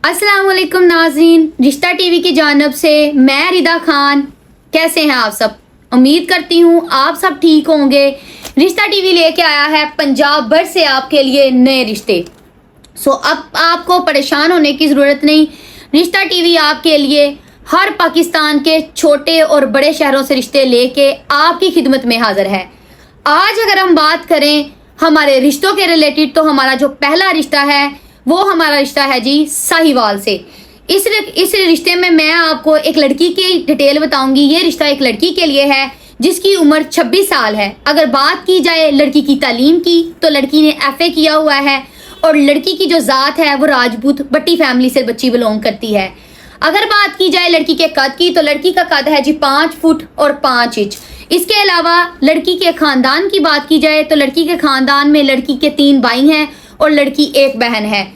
अस्सलाम वालेकुम नाज़रीन, रिश्ता टीवी की जानब से मैं रिदा खान। कैसे हैं आप सब? उम्मीद करती हूँ आप सब ठीक होंगे। रिश्ता टीवी लेके आया है पंजाब भर से आपके लिए नए रिश्ते। अब आपको परेशान होने की ज़रूरत नहीं। रिश्ता टीवी आपके लिए हर पाकिस्तान के छोटे और बड़े शहरों से रिश्ते लेके आपकी खिदमत में हाजिर है। आज अगर हम बात करें हमारे रिश्तों के रिलेटेड, तो हमारा जो पहला रिश्ता है वो हमारा रिश्ता है जी साहिवाल से। इस रिश्ते में मैं आपको एक लड़की की डिटेल बताऊंगी। ये रिश्ता एक लड़की के लिए है जिसकी उम्र 26 साल है। अगर बात की जाए लड़की की तालीम की, तो लड़की ने FA किया हुआ है और लड़की की जो ज़ात है वो राजपूत भट्टी फैमिली से बच्ची बिलोंग करती है। अगर बात की जाए लड़की के कद की, तो लड़की का कद है जी 5 फुट और 5 इंच। इसके अलावा लड़की के खानदान की बात की जाए, तो लड़की के खानदान में लड़की के 3 भाई हैं और लड़की 1 बहन है।